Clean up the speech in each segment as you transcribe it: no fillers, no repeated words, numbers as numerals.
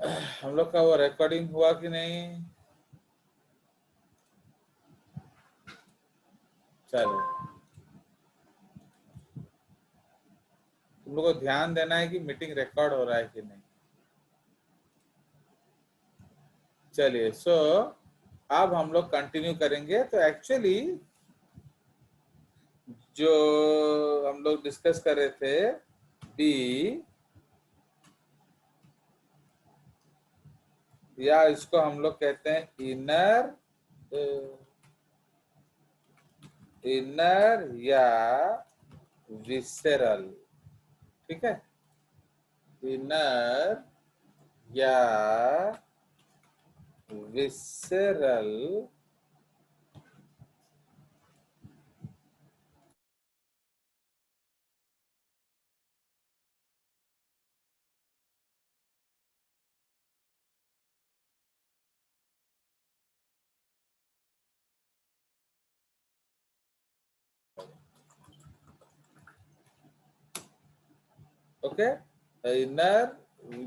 हम लोग का वो रिकॉर्डिंग हुआ कि नहीं? चलो, तुम लोग को ध्यान देना है कि मीटिंग रिकॉर्ड हो रहा है कि नहीं। चलिए, सो अब हम लोग कंटिन्यू करेंगे। तो एक्चुअली जो हम लोग डिस्कस कर रहे थे, बी, या इसको हम लोग कहते हैं इनर या विसेरल। ठीक है, इनर या विसेरल ओके, इनर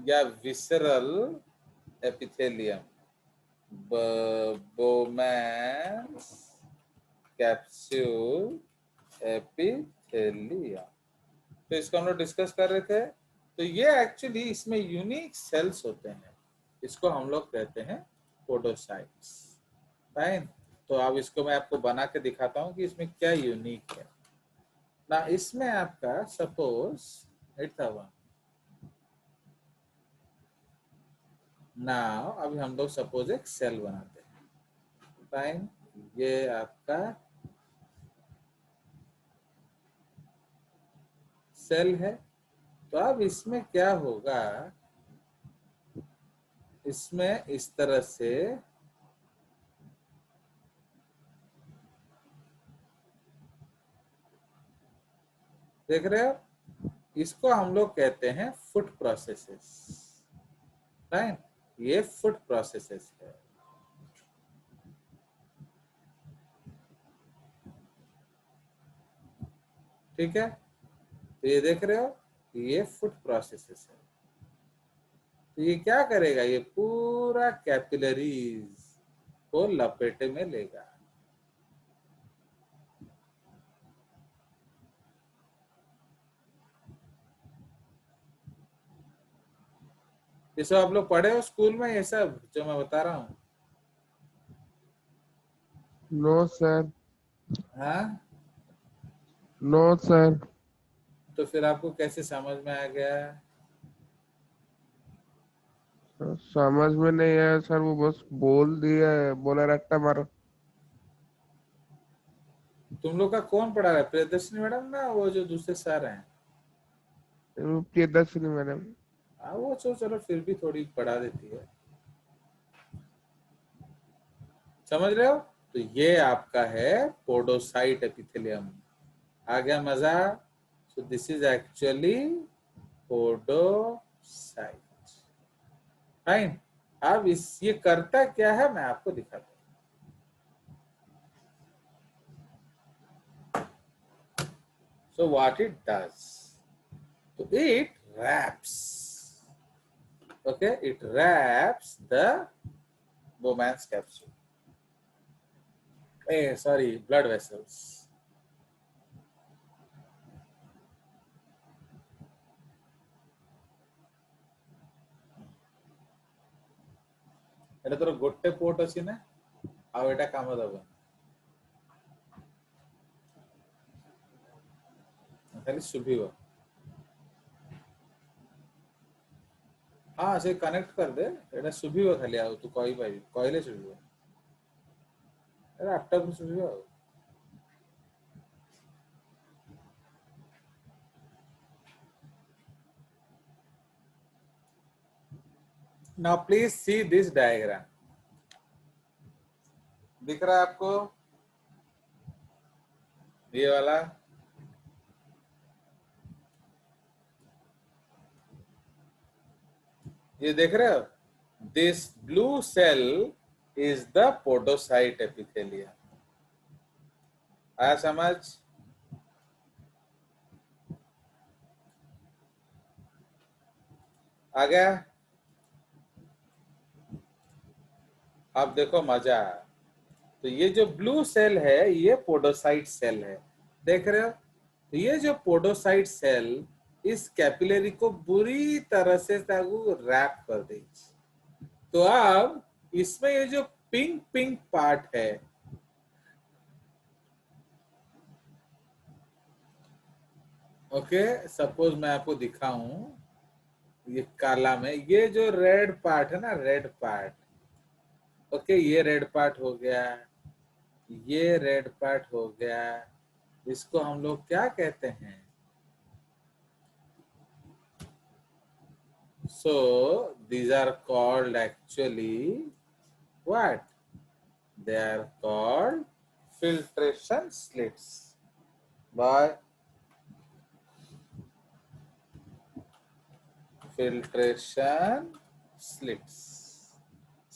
या visceral epithelium, Bowman's capsule epithelium. तो इसको हम लोग डिस्कस कर रहे थे। तो ये एक्चुअली इसमें यूनिक सेल्स होते हैं, इसको हम लोग कहते हैं पोडोसाइट्स। फाइन। तो अब इसको मैं आपको बना के दिखाता हूँ कि इसमें क्या यूनिक है ना। इसमें आपका सपोज इट था वन ना, अभी हम लोग सपोज एक सेल बनाते हैं। फाइन, ये आपका सेल है। तो अब इसमें क्या होगा, इसमें इस तरह से देख रहे हो, इसको हम लोग कहते हैं फुट प्रोसेसेस। फाइन, ये फुट प्रोसेसेस है। ठीक है, तो ये देख रहे हो, ये फुट प्रोसेसेस है। तो ये क्या करेगा, ये पूरा कैपिलरीज को लपेटे में लेगा। ये सब आप लोग पढ़े हो स्कूल में, ये सब जो मैं बता रहा हूँ? No sir. हाँ, नो सर। तो फिर आपको कैसे समझ में आ गया? समझ में नहीं आया सर, वो बस बोल दिया है, बोला रट्टा मारो। तुम लोग का कौन पढ़ा रहा है, प्रियदर्शनी मैडम ना वो जो दूसरे सर हैं? प्रियदर्शनी मैडम। हाँ, वो चलो फिर भी थोड़ी पढ़ा देती है। समझ रहे हो? तो ये आपका है पोडोसाइट एपिथेलियम। आ गया मजा? सो this is actually podocyte. Fine. अब इस ये करता क्या है मैं आपको दिखाता हूँ। सो व्हाट इट डज, तो it wraps, okay, it wraps the Bowman's capsule, sorry, blood vessels. এটা তোর গোটে পোর্ট আছে না, ଆଉ এটা কাম দেব ଖାଲି ଶୁଭିବ। हाँ, से कनेक्ट कर दे, এটা ଶୁଭିବ ଖାଲି, ଆଉ ତୁ କହିପାରିବି, କହିଲେ ଶୁଭିବ, ଏଟା ଆଫ୍ଟର ଶୁଭିବ ଆଉ। Now please see this diagram, दिख रहा है आपको ये वाला? ये देख रहे हो, this blue cell is the podocyte epithelium. आया समझ? आ गया? अब देखो मजा। तो ये जो ब्लू सेल है ये पोडोसाइट सेल है, देख रहे हो? तो ये जो पोडोसाइट सेल इस कैपिलरी को बुरी तरह से रैप कर देगी। तो अब इसमें ये जो पिंक पिंक पार्ट है, ओके, सपोज मैं आपको दिखाऊं, ये काला में ये जो रेड पार्ट है ना, रेड पार्ट, ओके, ये रेड पार्ट हो गया, ये रेड पार्ट हो गया, इसको हम लोग क्या कहते हैं? So these are called actually what? They are called filtration slits. By filtration slits.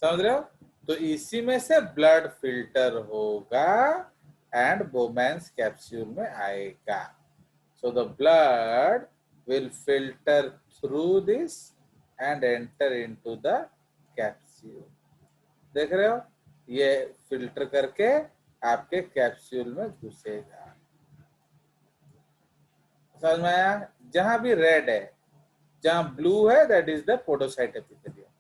समझ रहे हो? तो इसी में से ब्लड फिल्टर होगा एंड बोमैन्स कैप्सूल में आएगा. So the blood will filter through this and enter into the capsule. देख रहे हो? ये फिल्टर करके आपके कैप्सूल में घुसेगा. समझ में आया? जहां भी रेड है, जहां ब्लू है, that is the podocyte epithelium.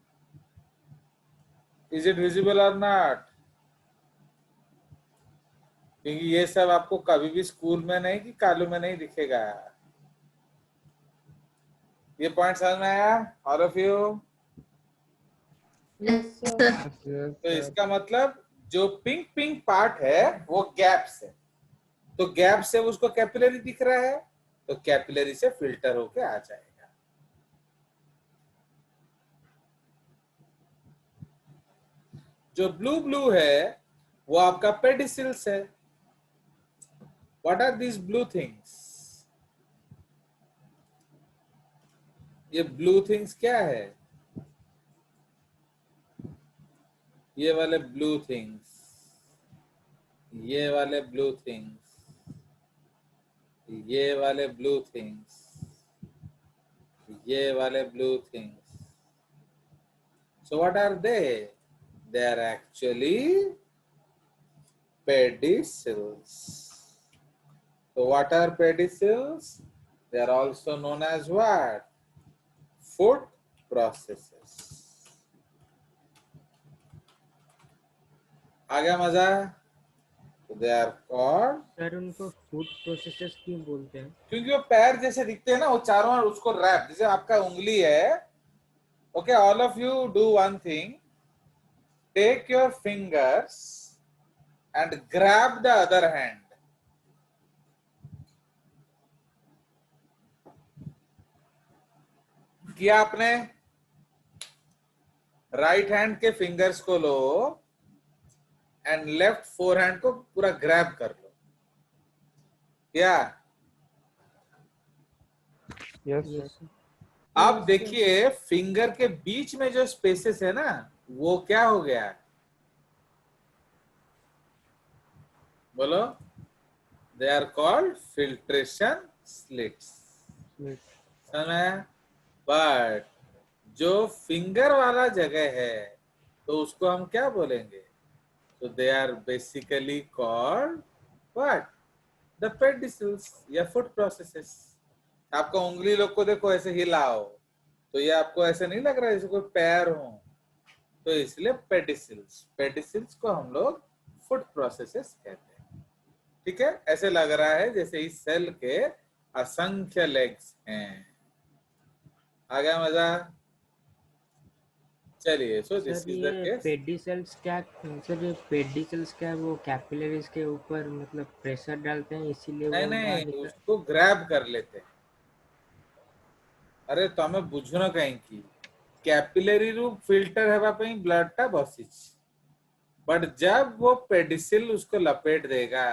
Is it visible और नॉट? क्योंकि ये सब आपको कभी भी स्कूल में नहीं कि कालू में नहीं दिखेगा. ये पॉइंट समझ में आया all of you? Yes, sir. Yes, तो sir. इसका मतलब जो पिंक पिंक पार्ट है वो गैप्स है. तो गैप से उसको कैपिलरी दिख रहा है, तो कैपिलरी से फिल्टर होके आ जाएगा. जो ब्लू ब्लू है वो आपका पेडिसिल्स है. What are these blue things? ये ब्लू थिंग्स क्या है? ये वाले ब्लू थिंग्स, ये वाले ब्लू थिंग्स, ये वाले ब्लू थिंग्स, ये वाले blue things. So what are they? They are actually pedicels. So what are pedicels? They are also known as what? Food processes. आ गया मजा? So they are called, sir उनको food processes क्यों बोलते हैं? क्योंकि वो पैर जैसे दिखते हैं ना, वो चारों ओर उसको रैप, जैसे आपका उंगली है. Okay, all of you do one thing. Take your fingers and grab the other hand. किया आपने? राइट हैंड के फिंगर्स को लो एंड लेफ्ट फोर हैंड को पूरा ग्रैब कर लो. क्या? Yes, sir. Yes, sir. आप देखिए फिंगर के बीच में जो स्पेसेस है ना, वो क्या हो गया? बोलो. They are called filtration slits. Yes. समझ में? बट जो फिंगर वाला जगह है तो उसको हम क्या बोलेंगे? तो they are basically called what? The pedicels या फूड प्रोसेसेस. आपका उंगली लोग को देखो ऐसे हिलाओ, तो ये आपको ऐसे नहीं लग रहा है जैसे कोई पैर हो. तो इसलिए पेडिसिल्स, पेडिसिल्स को हम लोग फूड प्रोसेसेस कहते हैं. ठीक है? ऐसे लग रहा है जैसे इस सेल के असंख्य लेग्स हैं. आ गया मजा? चलिए. So this sir is the ये केस. पेडिसेल्स क्या? सर ये पेडिसेल्स क्या वो कैपिलरीज के ऊपर मतलब प्रेशर डालते हैं इसीलिए नहीं वो बाहर नहीं, निकल? उसको ग्रैब कर लेते हैं. अरे तमें बुझुन कहीं कैपिलरी रू फिल्टर हेबा पे ब्लड टा बसिच, बट जब वो पेडिसिल उसको लपेट देगा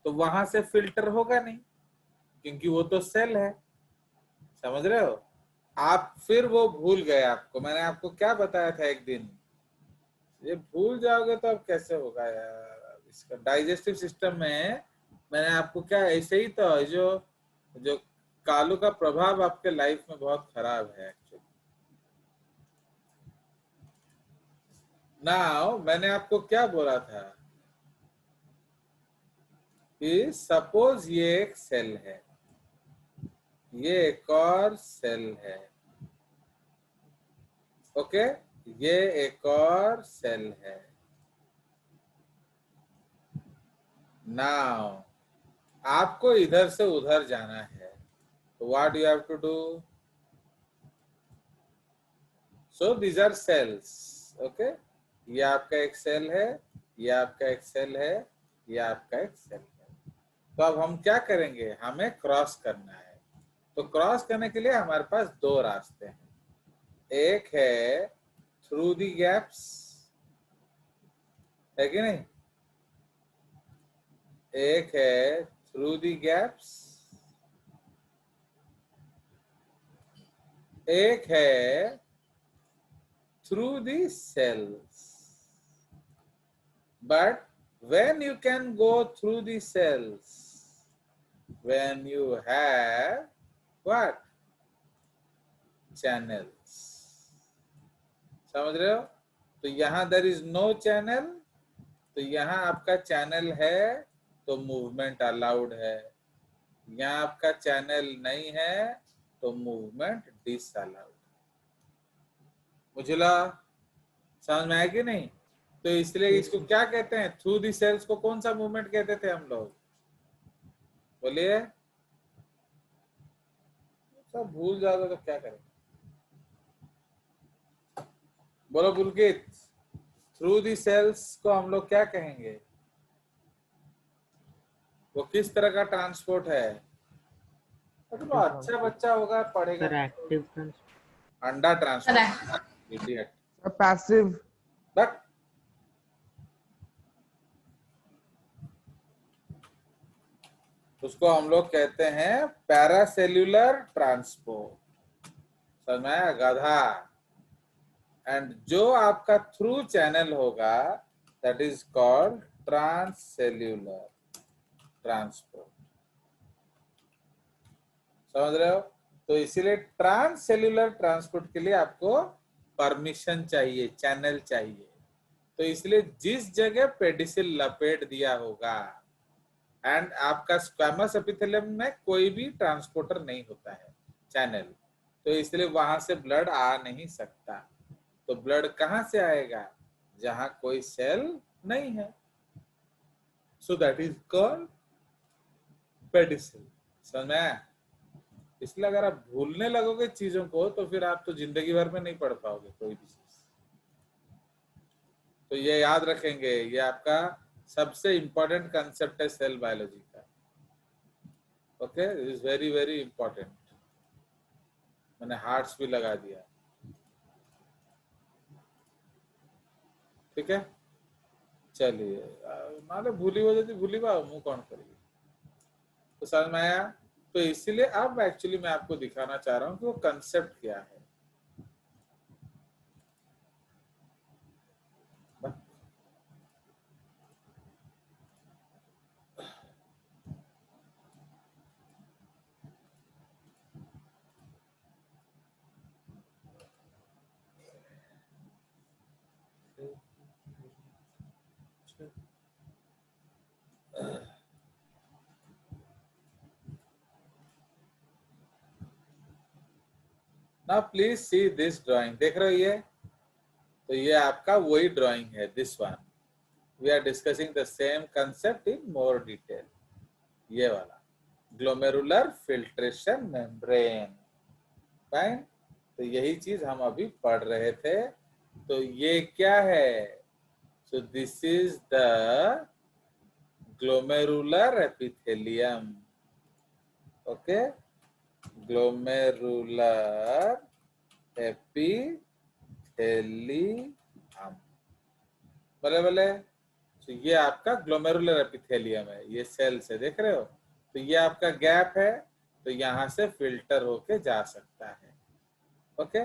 तो वहां से फिल्टर होगा नहीं, क्योंकि वो तो सेल है. समझ रहे हो? आप फिर वो भूल गए. आपको मैंने आपको क्या बताया था एक दिन? ये भूल जाओगे तो अब कैसे होगा यार. इसका डाइजेस्टिव सिस्टम में मैंने आपको क्या, ऐसे ही तो जो जो कालू का प्रभाव आपके लाइफ में बहुत खराब है एक्चुअली. नाउ मैंने आपको क्या बोला था कि सपोज ये एक सेल है, ये एक और सेल है, ओके, ये एक और सेल है। नाउ आपको इधर से उधर जाना है, तो what you have to do? So these are cells, okay. ये आपका एक सेल है, ये आपका एक सेल है, ये आपका एक सेल है। तो अब हम क्या करेंगे, हमें क्रॉस करना है। तो क्रॉस करने के लिए हमारे पास दो रास्ते हैं। एक है थ्रू दी गैप्स, है कि नहीं? एक है थ्रू दी गैप्स, एक है through the cells. But when you can go through the cells, when you have what? Channels. समझ रहे हो? तो यहाँ there is no channel, तो यहाँ आपका चैनल है तो मूवमेंट अलाउड है। यहाँ आपका चैनल नहीं है तो मूवमेंट डिसअलाउड। मुझे लगा समझ में आया कि नहीं? तो इसलिए इसको क्या कहते हैं, थ्रू दी सेल्स को कौन सा मूवमेंट कहते थे हम लोग? बोलिए। सब भूल जाओगे तो क्या करें? बोलो पुलकित, थ्रू दी सेल्स को हम लोग क्या कहेंगे? वो किस तरह का ट्रांसपोर्ट है? तो अच्छा बच्चा होगा पढ़ेगा। Sir active transport. अंडा ट्रांसपोर्ट, इडियट। पैसिव। बट उसको हम लोग कहते हैं पैरासेल्यूलर ट्रांसपोर्ट। समझ में आया? गधा। एंड जो आपका थ्रू चैनल होगा that is called transcellular transport. समझ रहे हो? तो इसीलिए ट्रांससेल्यूलर ट्रांसपोर्ट के लिए आपको परमिशन चाहिए, चैनल चाहिए। तो इसलिए जिस जगह पेडिसिल लपेट दिया होगा एंड आपका स्क्वैमस एपिथेलियम में कोई भी ट्रांसपोर्टर नहीं होता है, चैनल, तो इसलिए वहां से ब्लड आ नहीं सकता। तो ब्लड कहां से आएगा? जहां कोई सेल नहीं है। So that is called pedicel. समझ में आया? इसलिए अगर आप भूलने लगोगे चीजों को तो फिर आप तो जिंदगी भर में नहीं पढ़ पाओगे कोई भी चीज। तो ये याद रखेंगे, ये आपका सबसे इंपॉर्टेंट कंसेप्ट है सेल बायोलॉजी का। Okay, is very very important. मैंने हार्ट्स भी लगा दिया, ठीक है। चलिए, माले भूली हो जाती, भूली बा मुंह कौन करेगी। तो समझ में आया? तो इसीलिए अब एक्चुअली मैं आपको दिखाना चाह रहा हूँ कि वो कंसेप्ट क्या है। Now please see this drawing. देख रहे हो ये? तो ये आपका वही ड्राइंग है, this one. We are discussing the same concept in more detail. ये वाला ग्लोमेरुलर फिल्ट्रेशन मेम्ब्रेन, फाइन। तो यही चीज हम अभी पढ़ रहे थे। तो ये क्या है? सो this is the glomerular epithelium, okay, glomerular epithelium. बोले बोले। तो ये आपका ग्लोमेरुलर एपिथेलियम है, ये सेल्स है, देख रहे हो? तो ये आपका गैप है, तो यहां से फिल्टर होके जा सकता है, ओके।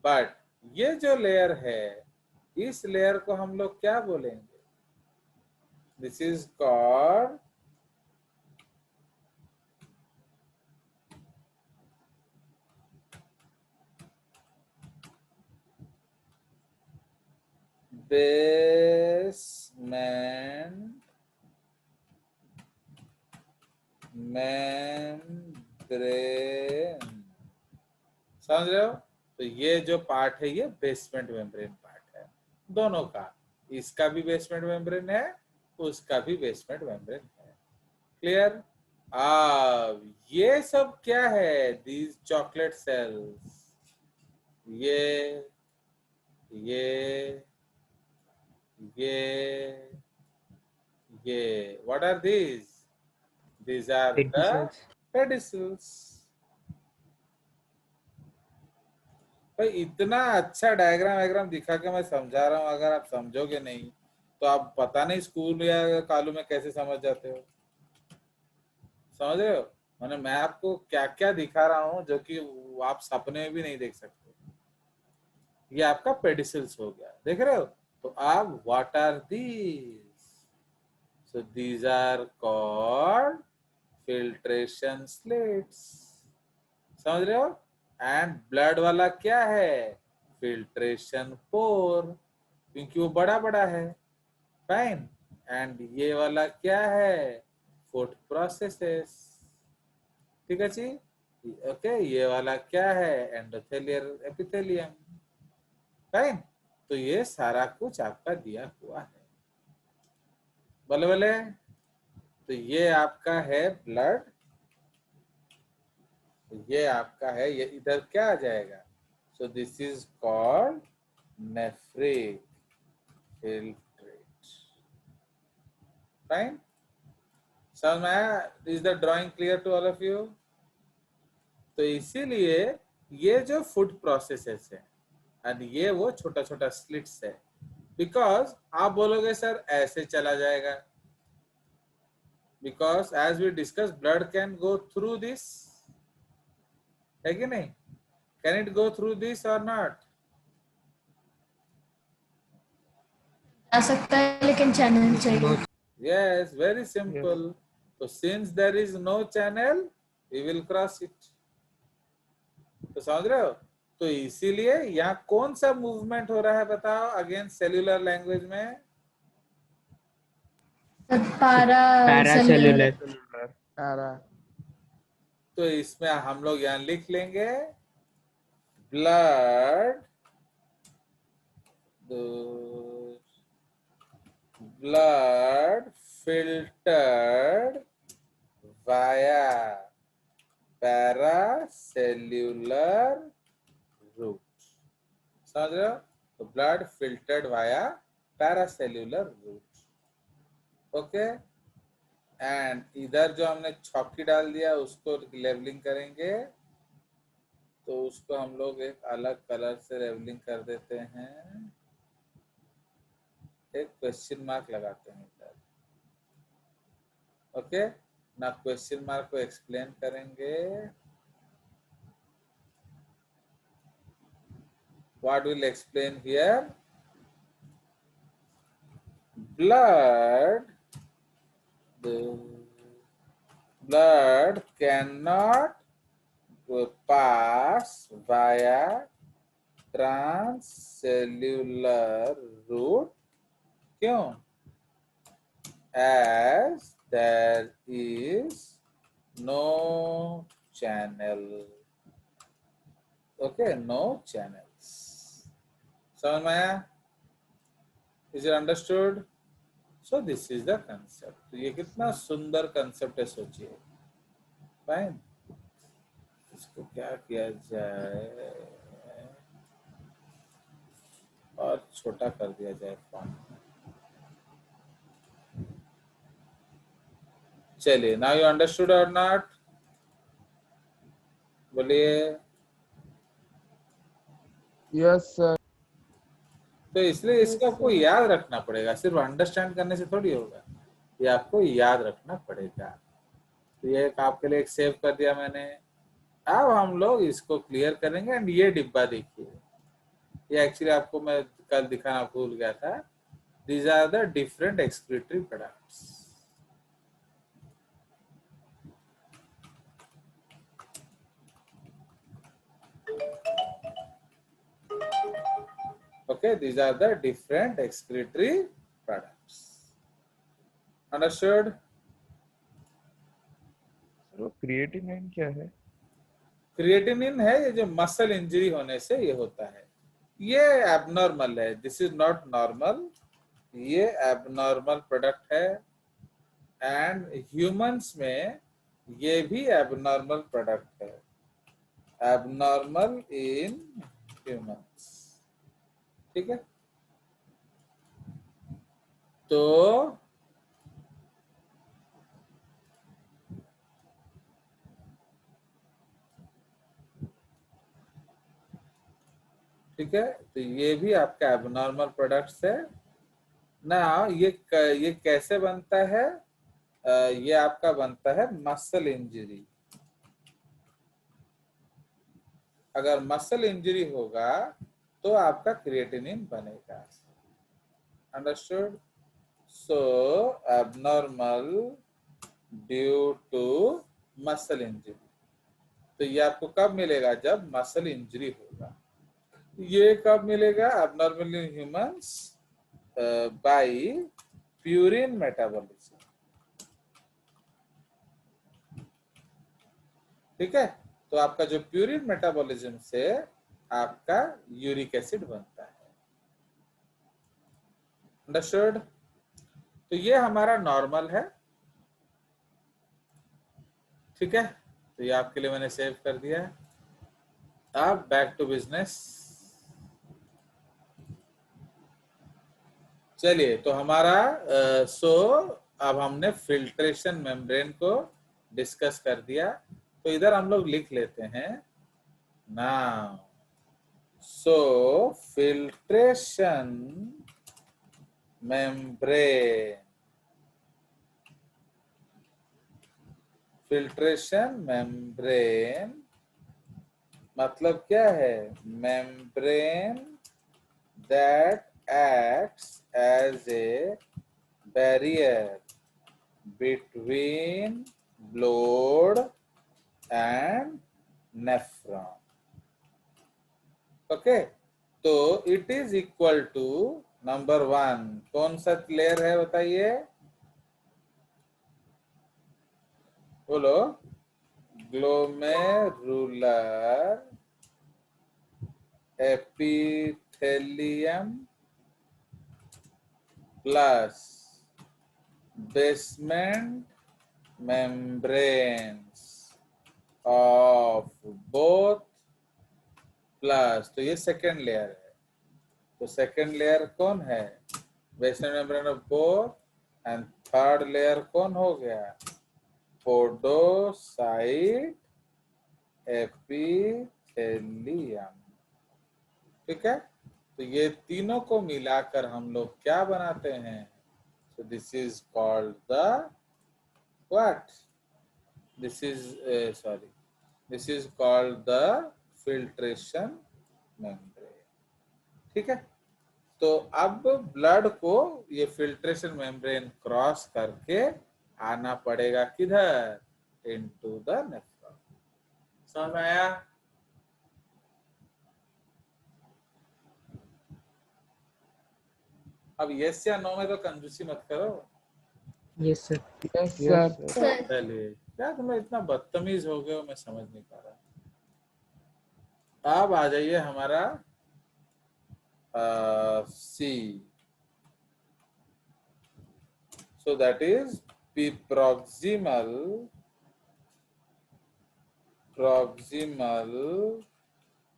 बट ये जो लेयर है, इस लेयर को हम लोग क्या बोलेंगे? This is called basement membrane, समझ रहे हो? तो ये जो पार्ट है ये बेसमेंट मेम्ब्रेन पार्ट है दोनों का, इसका भी बेसमेंट मेम्ब्रेन है, उसका भी बेसमेंट मेम्ब्रेन है। क्लियर? अब ये सब क्या है? दीज चॉकलेट सेल्स, ये ये what are these? These are the pedicels. pedicels. भाई इतना अच्छा डायग्राम वायग्राम दिखा के मैं समझा रहा हूँ, अगर आप समझोगे नहीं तो आप पता नहीं स्कूल या कॉलेज में कैसे समझ जाते हो। समझ रहे हो? मैं आपको क्या क्या दिखा रहा हूँ जो कि आप सपने में भी नहीं देख सकते। ये आपका पेडिसल्स हो गया, देख रहे हो? तो आप what are these? So these are called filtration slits. समझ रहे हो? एंड ब्लड वाला क्या है? फिल्ट्रेशन पोर, क्योंकि वो बड़ा बड़ा है। फाइन। एंड ये वाला क्या है? Food processes. ठीक है जी? ओके, ये वाला क्या है? Endothelial epithelium. फाइन। तो ये सारा कुछ आपका दिया हुआ है। बोले बोले। तो ये आपका है ब्लड, ये आपका है, ये इधर क्या आ जाएगा? So this is called nephric filtrate. Fine. समझ में आया? Is the drawing clear to all of you? तो इसीलिए ये जो फूड प्रोसेसेस है एंड ये वो छोटा छोटा स्लिट्स है, बिकॉज आप बोलोगे सर ऐसे चला जाएगा, because as we discuss blood can go through this, है कि नहीं? Can it go through this और नॉट? जा सकता है लेकिन चैनल चाहिए। Yes, very Yes. simple. So since there is no channel, we will cross it. तो समझ रहे हो? तो इसीलिए यहाँ कौन सा मूवमेंट हो रहा है बताओ अगेन सेल्यूलर लैंग्वेज में? पारा पैरासेल्युलर। Cellular. Para. तो इसमें हम लोग यहाँ लिख लेंगे blood, blood filtered via paracellular route। समझ रहे हो? तो blood filtered via paracellular route. Okay. And इधर जो हमने छौकी डाल दिया उसको लेवलिंग करेंगे, तो उसको हम लोग एक अलग कलर से लेवलिंग कर देते हैं, एक क्वेश्चन मार्क लगाते हैं इधर। ओके ना, क्वेश्चन मार्क को एक्सप्लेन करेंगे। What will explain here? Blood, the blood cannot pass via transcellular route, क्यों? As there is no channel। okay, no channels। समझ में आया? Is it understood? So this is the concept। तो ये कितना सुंदर कंसेप्ट है, सोचिए। फाइन। इसको क्या किया जाए और छोटा कर दिया जाए फॉन्ट। चलिए, नाउ यू अंडरस्टूड और नॉट? बोलिए। Yes, sir. तो इसलिए इसको आपको याद रखना पड़ेगा, सिर्फ अंडरस्टैंड करने से थोड़ी होगा, ये आपको याद रखना पड़ेगा। तो ये एक आपके लिए एक सेव कर दिया मैंने। अब हम लोग इसको क्लियर करेंगे। एंड ये डिब्बा देखिए, ये एक्चुअली आपको मैं कल दिखाना भूल गया था। These are the different excretory products. Okay, these are the different excretory products. Understood? वो क्रिएटिनिन क्या है? क्रिएटिनिन है ये जो मसल इंजरी होने से ये होता है, ये एबनॉर्मल है, दिस इज नॉट नॉर्मल, ये एबनॉर्मल प्रोडक्ट है एंड ह्यूमंस में ये भी एबनॉर्मल प्रोडक्ट है, एबनॉर्मल इन ह्यूमंस। ठीक है, तो ठीक है, तो ये भी आपका एबनॉर्मल प्रोडक्ट्स है ना। ये कैसे बनता है? ये आपका बनता है मसल इंजरी। अगर मसल इंजरी होगा तो आपका क्रिएटिनिन बनेगा। Understood? So abnormal due to muscle injury, तो ये आपको कब मिलेगा? जब मसल इंजरी होगा। ये कब मिलेगा? Abnormal in humans by purine metabolism. ठीक है, तो आपका जो प्यूरिन मेटाबॉलिज्म से आपका यूरिक एसिड बनता है। अंडरस्टूड? तो ये हमारा नॉर्मल है। ठीक है, तो ये आपके लिए मैंने सेव कर दिया है। अब बैक टू बिजनेस। चलिए, तो हमारा अब हमने फिल्ट्रेशन मेम्ब्रेन को डिस्कस कर दिया, तो इधर हम लोग लिख लेते हैं now. So filtration membrane, filtration membrane मतलब क्या है? Membrane that acts as a barrier between blood and nephron. ओके, तो it is equal to number 1, कौन सा लेयर है बताइए? बोलो। Glomerular epithelium plus basement membranes of both plus, तो ये सेकेंड लेयर है। तो सेकेंड लेयर कौन है? Basement membrane of both, and third layer कौन हो गया? Podocyte epithelium. ठीक है, तो ये तीनों को मिलाकर हम लोग क्या बनाते हैं? So this is called the what? This is this is called the filtration membrane. ठीक है, तो अब ब्लड को ये फिल्ट्रेशन मेम्ब्रेन क्रॉस करके आना पड़ेगा किधर? Into the nephron. समझ में आया? अब यस या नो में तो कंजूसी मत करो। Yes sir. Yes yes sir. Sir. चलिए, क्या तुम इतना बदतमीज हो गए हो, मैं समझ नहीं पा रहा। अब आ जाइए हमारा सी। So that is proximal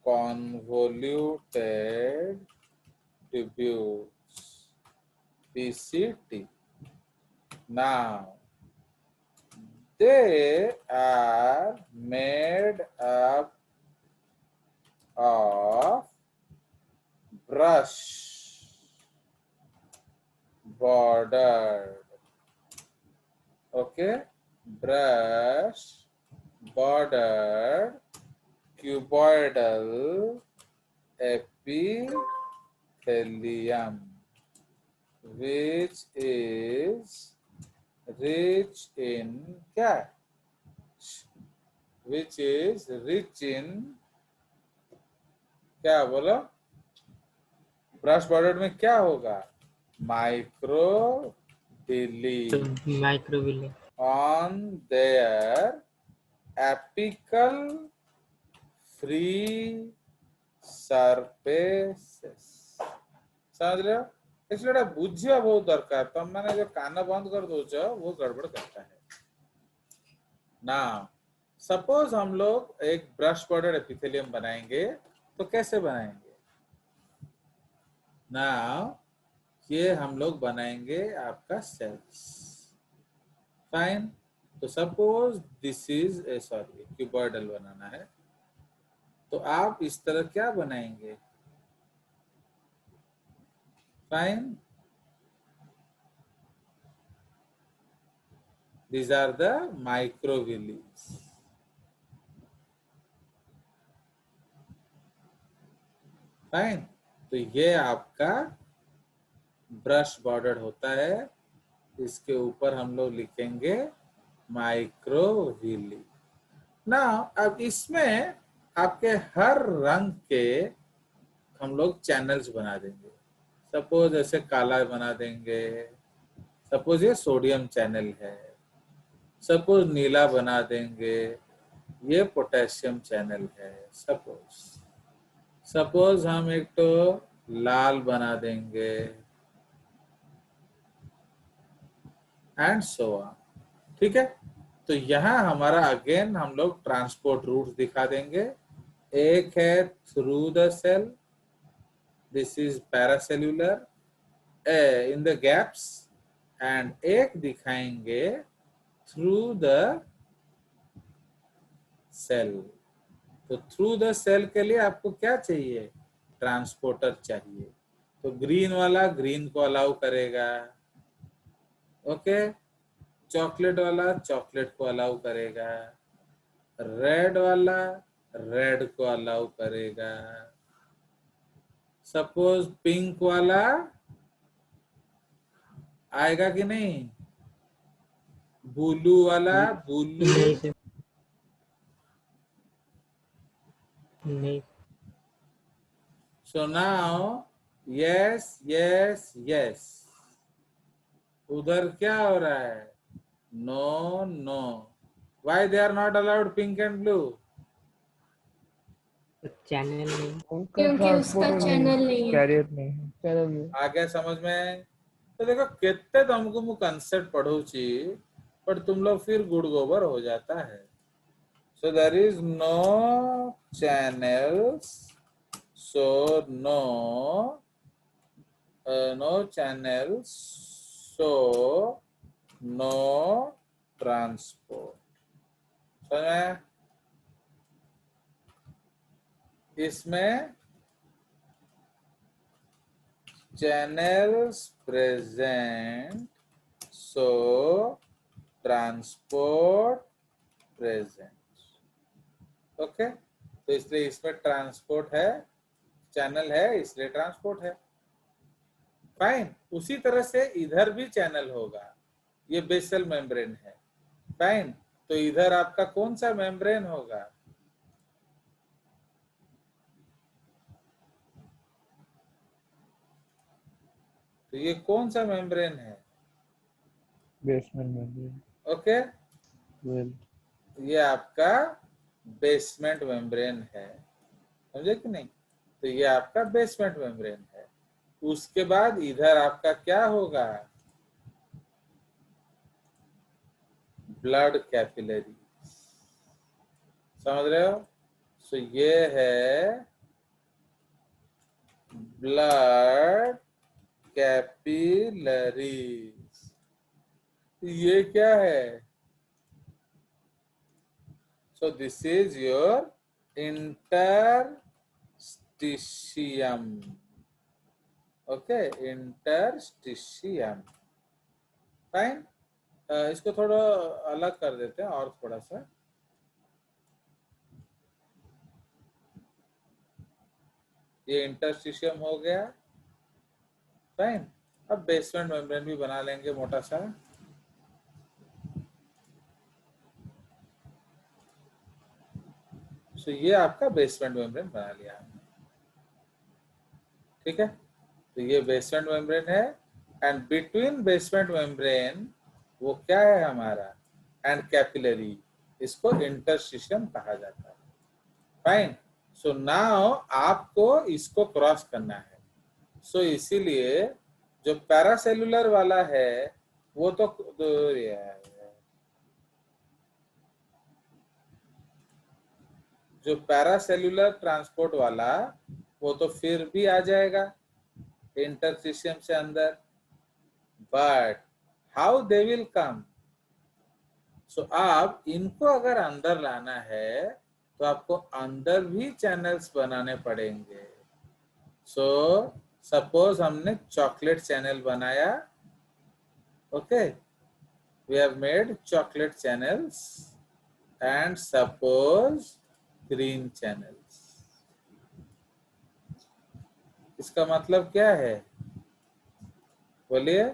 convoluted tubules, PCT. Now they are made up of brush bordered, okay, brush bordered cuboidal epithelium, which is rich in क्या? Which is rich in क्या? बोलो। ब्रश बॉर्डर में क्या होगा? तो microvilli माइक्रोविले on their apical free surfaces। समझ रहे हो? इसलिए बुझिया बहुत दरकार, तुम मैंने जो कान बंद कर दो वो गड़बड़ करता है ना। सपोज हम लोग एक ब्रश बॉर्डर एपिथेलियम बनाएंगे, तो कैसे बनाएंगे ना? ये हम लोग बनाएंगे आपका सेल्स। फाइन। तो suppose this is sorry cuboidal बनाना है, तो आप इस तरह क्या बनाएंगे? Fine. These are the microvillis। Fine. तो ये आपका ब्रश बॉर्डर होता है, इसके ऊपर हम लोग लिखेंगे माइक्रोविली ना। अब इसमें आपके हर रंग के हम लोग चैनल्स बना देंगे। सपोज ऐसे काला बना देंगे, सपोज ये सोडियम चैनल है, सपोज नीला बना देंगे, ये पोटेशियम चैनल है। सपोज हम एक तो लाल बना देंगे एंड सो ऑन। ठीक है। तो यहाँ हमारा अगेन हम लोग ट्रांसपोर्ट रूट दिखा देंगे। एक है through the cell, this is paracellular in the gaps, and एक दिखाएंगे थ्रू द सेल। तो थ्रू द सेल के लिए आपको क्या चाहिए? ट्रांसपोर्टर चाहिए। तो ग्रीन वाला ग्रीन को अलाउ करेगा, ओके। चॉकलेट वाला चॉकलेट को अलाउ करेगा, रेड वाला रेड को अलाउ करेगा, सपोज पिंक वाला आएगा कि नहीं, ब्लू वाला ब्लू। नहीं सर, नहीं। So now yes yes yes, उधर क्या हो रहा है? No no. Why they are not allowed pink and blue? Channel नहीं। उनका क्योंकि उसका ट्रांसपोर्टर चैनल नहीं है। कैरियर नहीं है, चैनल नहीं। आ गया समझ में? तो देखो कितने तुमको मु कंसेप्ट पढ़ूची, पर तुम लोग फिर गुड़ गोबर हो जाता है। So there is no channels, so no no channels, so no transport. समझ में? इसमें channels present, so transport present। Okay. तो इसलिए इसमें ट्रांसपोर्ट है, चैनल है इसलिए ट्रांसपोर्ट है। फाइन। उसी तरह से इधर भी चैनल होगा, ये बेसल मेम्ब्रेन है। फाइन। तो इधर आपका कौन सा मेम्ब्रेन होगा? तो ये कौन सा मेम्ब्रेन है? Basement membrane. ओके। वेल, ये आपका बेसमेंट मेम्ब्रेन है, समझे कि नहीं? तो ये आपका बेसमेंट मेम्ब्रेन है। उसके बाद इधर आपका क्या होगा? Blood capillary. समझ रहे हो? सो ये है ब्लड कैपिलरीज। ये क्या है? सो this is your interstitium. Okay, interstitium. Fine. इसको थोड़ा अलग कर देते हैं और थोड़ा सा। ये इंटरस्टिशियम हो गया। फाइन। अब बेसमेंट मेम्ब्रेन भी बना लेंगे मोटा सा। सो ये आपका बेसमेंट मेम्ब्रेन बना लिया हमने। ठीक है। तो ये बेसमेंट मेम्ब्रेन है, एंड बिटवीन बेसमेंट मेम्ब्रेन वो क्या है हमारा, एंड कैपिलरी, इसको इंटरस्टिशियम कहा जाता है। फाइन। सो नाउ आपको इसको क्रॉस करना है। सो इसीलिए जो पैरासेलुलर वाला है वो तो जो पैरासेलुलर ट्रांसपोर्ट वाला वो तो फिर भी आ जाएगा इंटरस्टिशियम से अंदर, but how they will come. So आप इनको अगर अंदर लाना है तो आपको अंदर भी चैनल्स बनाने पड़ेंगे। सो सपोज हमने चॉकलेट चैनल बनाया, okay, we have made chocolate channels and suppose green channels. इसका मतलब क्या है बोलिए?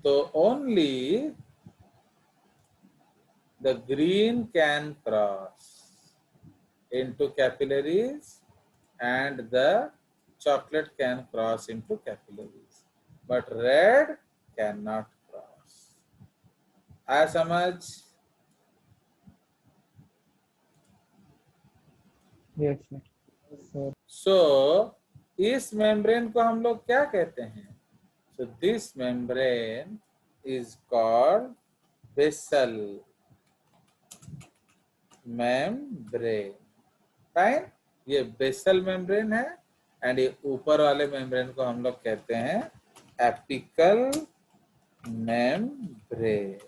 तो only the green can cross into capillaries and the chocolate can cross into capillaries, but red cannot cross. आया समझ? Yes sir. So इस membrane को हम लोग क्या कहते हैं? So this membrane is called basal membrane. Fine, ये बेसल मेम्ब्रेन है, एंड ये ऊपर वाले मेम्ब्रेन को हम लोग कहते हैं एपिकल मेम्ब्रेन।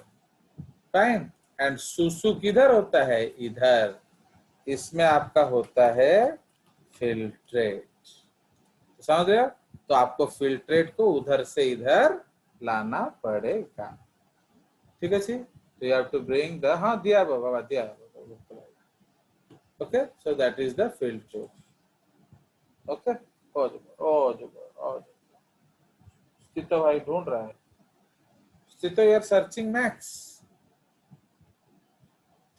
फाइन, एंड सुसु किधर होता है? इधर। इसमें आपका होता है फिल्ट्रेट। समझ रहे हो? तो आपको फिल्ट्रेट को उधर से इधर लाना पड़ेगा। ठीक है जी? तो you have to bring the, हाँ दिया बाबा, दिया। Okay, so that is the filter. Okay, स्थितो भाई ढूंढ रहा है। स्थितो you are searching Max.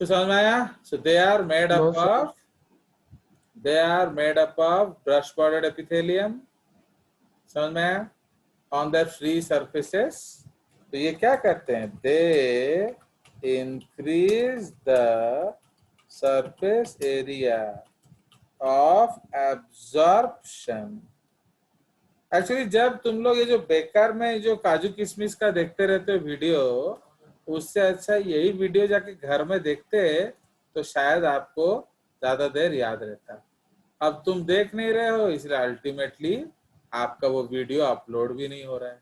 तो समझ में आया? So they are made up No, sir. of, they are made up of brush bordered epithelium. समझ में आया? On their free surfaces. तो ये क्या करते हैं? They increase the surface area of absorption. Actually जब तुम लोग ये जो बेकार में जो काजू किशमिश का देखते रहते हो वीडियो, उससे अच्छा यही वीडियो जाके घर में देखते तो शायद आपको ज्यादा देर याद रहता। अब तुम देख नहीं रहे हो, इसलिए अल्टीमेटली आपका वो वीडियो अपलोड भी नहीं हो रहा है।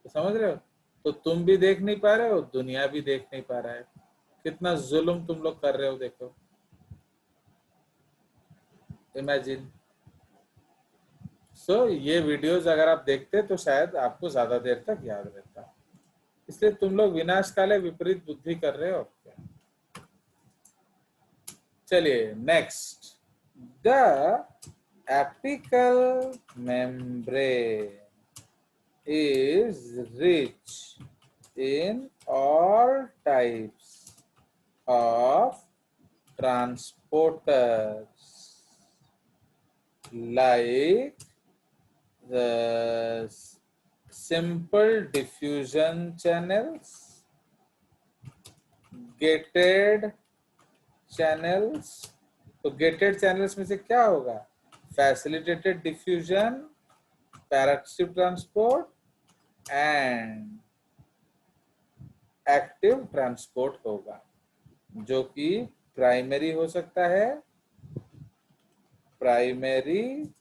तो समझ रहे हो? तो तुम भी देख नहीं पा रहे हो, दुनिया भी देख नहीं पा रहा है। कितना जुल्म तुम लोग कर रहे हो, देखो, इमेजिन। सो ये वीडियोस अगर आप देखते तो शायद आपको ज्यादा देर तक याद रहता। इसलिए तुम लोग विनाश काले विपरीत बुद्धि कर रहे हो। क्या? चलिए next, the apical membrane is rich in all types of transporters like the simple diffusion channels, gated channels। तो gated channels में से क्या होगा? facilitated diffusion, parasitic transport and active transport होगा, जो कि प्राइमरी हो सकता है, प्राइमरी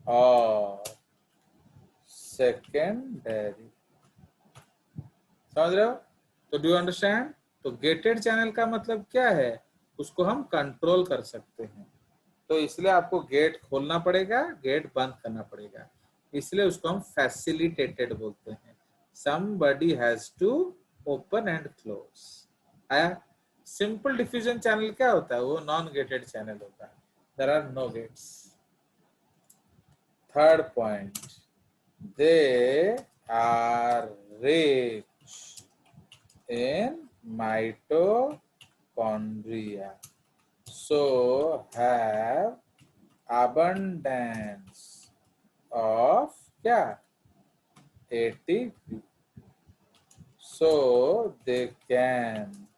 और सेकेंडरी। समझ रहे हो? तो डू यू अंडरस्टैंड? तो गेटेड चैनल का मतलब क्या है? उसको हम कंट्रोल कर सकते हैं, तो इसलिए आपको गेट खोलना पड़ेगा, गेट बंद करना पड़ेगा, इसलिए उसको हम फैसिलिटेटेड बोलते हैं। somebody has to open and close। आया? सिंपल डिफ्यूजन चैनल क्या होता है? वो नॉन गेटेड चैनल होता है, there are no gates. Third point, they are rich in mitochondria, so have abundance of क्या ATP. So they can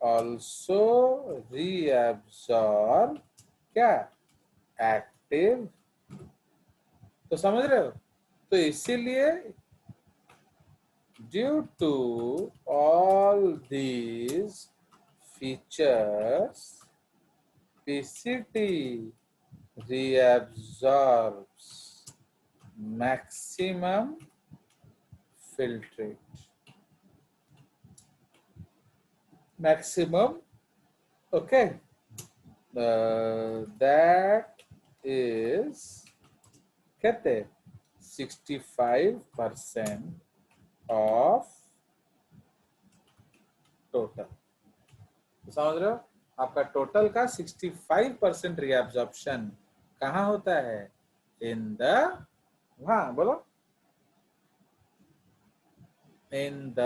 also reabsorb क्या active. तो समझ रहे हो. तो इसीलिए due to all these features PCT reabsorbs maximum filtrate. Maximum, okay. That is कहते 65% of total. समझ रहे हो. आपका टोटल का 65% रिएब्जॉर्प्शन कहाँ होता है. इन द हाँ बोलो इन द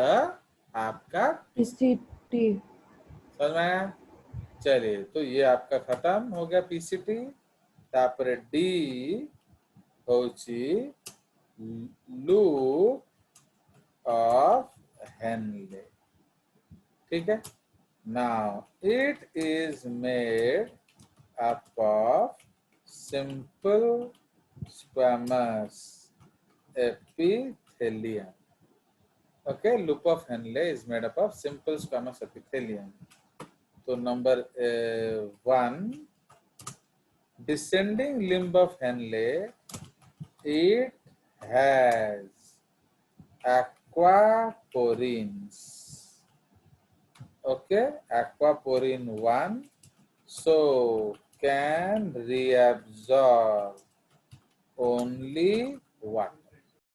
आपका PCT समझ में आया. चलिए तो ये आपका खत्म हो गया पीसीटी. तापर डी होची लूप ऑफ हेनले. ठीक है. Now it is made up of simple squamous epithelium. Okay, loop of Henle is made up of simple squamous epithelium. So number 1, descending limb of Henle, it has aquaporins. Okay, aquaporin 1, so can reabsorb only water.